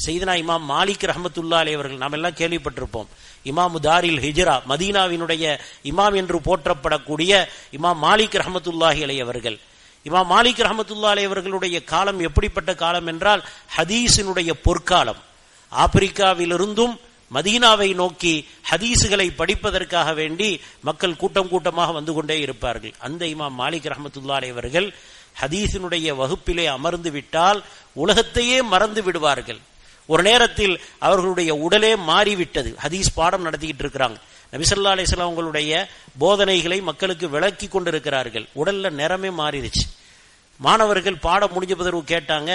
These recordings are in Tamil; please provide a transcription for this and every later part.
செய்தனா இமாம் மாலிக் ரஹ்மத்துல்லாஹி அலைஹி அவர்கள் நாம் எல்லாம் கேள்விப்பட்டிருப்போம். இமாம் தாரில் ஹிஜ்ரா, மதீனாவினுடைய இமாம் என்று போற்றப்படக்கூடிய இமாம் மாலிக் ரஹ்மத்துல்லாஹி அலைஹி அவர்கள். இமாம் மாலிக் ரஹ்மத்துல்லாஹி அலைஹி அவர்களுடைய காலம் எப்படிப்பட்ட காலம் என்றால் ஹதீஸினுடைய பொற்காலம். ஆப்பிரிக்காவிலிருந்தும் மதீனாவை நோக்கி ஹதீஸுகளை படிப்பதற்காக வேண்டி மக்கள் கூட்டம் கூட்டமாக வந்து கொண்டே இருப்பார்கள். அந்த இமாம் மாலிக் ரஹ்மத்துல்லாஹி அலைஹி அவர்கள் ஹதீஸினுடைய வகுப்பிலே அமர்ந்து விட்டால் உலகத்தையே மறந்து விடுவார்கள். ஒரு நேரத்தில் அவர்களுடைய உடலே மாறிவிட்டது. ஹதீஸ் பாடம் நடத்திக்கிட்டு இருக்கிறாங்க. நபி ஸல்லல்லாஹு அலைஹி வஸல்லம் அவங்களுடைய போதனைகளை மக்களுக்கு விளக்கி கொண்டிருக்கிறார்கள். உடல்ல நிறமே மாறிடுச்சு. மாணவர்கள் பாடம் முடிஞ்ச பிறகு கேட்டாங்க,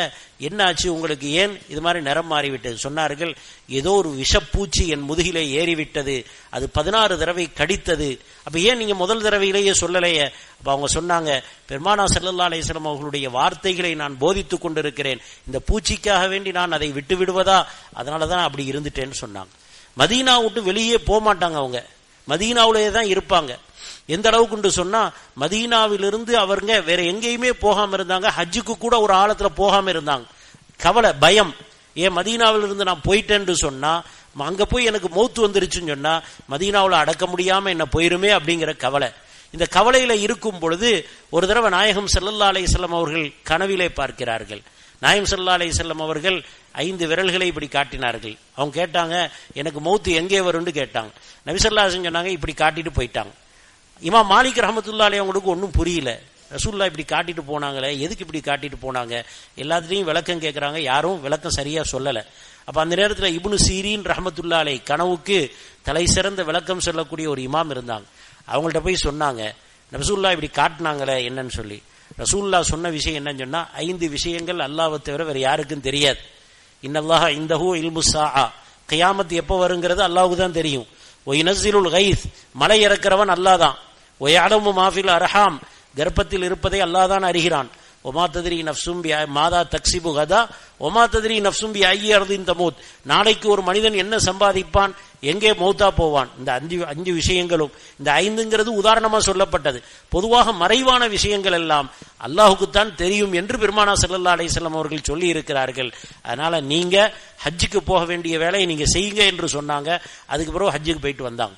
என்ன ஆச்சு உங்களுக்கு, ஏன் இது மாதிரி நிறம் மாறிவிட்டது? சொன்னார்கள், ஏதோ ஒரு விஷப்பூச்சி என் முதுகிலே ஏறிவிட்டது, அது 16 தடவை கடித்தது. அப்ப ஏன் நீங்க முதல் தடவையிலேயே சொல்லலையே? அப்ப அவங்க சொன்னாங்க, பெருமானார் ஸல்லல்லாஹு அலைஹி வஸல்லம் அவர்களுடைய வார்த்தைகளை நான் போதித்துக் கொண்டிருக்கிறேன், இந்த பூச்சிக்காக வேண்டி நான் அதை விட்டு விடுவதா? அதனாலதான் அப்படி இருந்துட்டேன்னு சொன்னாங்க. மதீனா விட்டு வெளியே போக மாட்டாங்க, அவங்க மதீனாவிலேயே தான் இருப்பாங்க. எந்த அளவுக்கு சொன்னா, மதீனாவிலிருந்து அவருங்க வேற எங்கேயுமே போகாம இருந்தாங்க. ஹஜ்ஜுக்கு கூட ஒரு ஆழத்துல போகாம இருந்தாங்க. கவலை, பயம். ஏன் மதீனாவிலிருந்து நான் போயிட்டேன்னு சொன்னா, அங்க போய் எனக்கு மௌத்து வந்துருச்சுன்னு சொன்னா மதீனாவில் அடக்க முடியாம என்ன போயிருமே அப்படிங்கிற கவலை. இந்த கவலையில இருக்கும் பொழுது ஒரு தடவை நாயகம் ஸல்லல்லாஹு அலைஹி வஸல்லம் அவர்கள் கனவிலே பார்க்கிறார்கள். நாயகம் ஸல்லல்லாஹு அலைஹி வஸல்லம் அவர்கள் 5 விரல்களை இப்படி காட்டினார்கள். அவங்க கேட்டாங்க, எனக்கு மௌத்து எங்கே வரும்னு கேட்டாங்க. நபி ஸல்லல்லாஹு அலைஹி வஸல்லம் சொன்னாங்க, இப்படி காட்டிட்டு போயிட்டாங்க. இமாம் மாலிக் ரஹ்மத்துல்லாஹி அலைஹி அவங்களுக்கு ஒன்றும் புரியல. ரசூலுல்லாஹ் இப்படி காட்டிட்டு போனாங்களே, எதுக்கு இப்படி காட்டிட்டு போனாங்க? எல்லாத்துலேயும் விளக்கம் கேட்குறாங்க, யாரும் விளக்கம் சரியா சொல்லலை. அப்போ அந்த நேரத்தில் இப்னு சீரீன் ரஹ்மத்துல்லாஹி அலைஹி கனவுக்கு தலை சிறந்த விளக்கம் சொல்லக்கூடிய ஒரு இமாம் இருந்தாங்க. அவங்கள்ட்ட போய் சொன்னாங்க, ரசூலுல்லாஹ் இப்படி காட்டினாங்களே என்னன்னு சொல்லி. ரசூலுல்லாஹ் சொன்ன விஷயம் என்னன்னு சொன்னா, 5 விஷயங்கள் அல்லாஹ்வை தவிர வேற யாருக்கும் தெரியாது. இன்னல்லாஹ இந்தஹு இல்மு ஸாஆ, கியாமத் எப்போ வருங்கிறது அல்லாஹ்வுக்கு தான் தெரியும். ஒய்னஸிலுல் கைஸ், மலை இறக்கிறவன் அல்லாஹ் தான். ஒயஅலமு மா ஃபில் அர்ஹாம், கர்ப்பத்தில் இருப்பதை அல்லாஹ் தான் அறிகிறான். ஒமா தத்ரி நஃப்சும் பி மாதா தக்ஸிபு கதா ஒமா தத்ரி நஃப்சும் பி ஐயி அர்தின் தமூத், நாளைக்கு ஒரு மனிதன் என்ன சம்பாதிப்பான், எங்கே மௌத்தா போவான். இந்த 5 விஷயங்களும், இந்த 5ங்கிறது உதாரணமா சொல்லப்பட்டது. பொதுவாக மறைவான விஷயங்கள் எல்லாம் அல்லாஹுக்குத்தான் தெரியும் என்று பெருமானார் ஸல்லல்லாஹு அலைஹி வஸல்லம் அவர்கள் சொல்லி இருக்கிறார்கள். அதனால நீங்க ஹஜ்ஜுக்கு போக வேண்டிய வேலையை நீங்க செய்யுங்க என்று சொன்னாங்க. அதுக்கு பிறகு ஹஜ்ஜுக்கு போயிட்டு வந்தாங்க.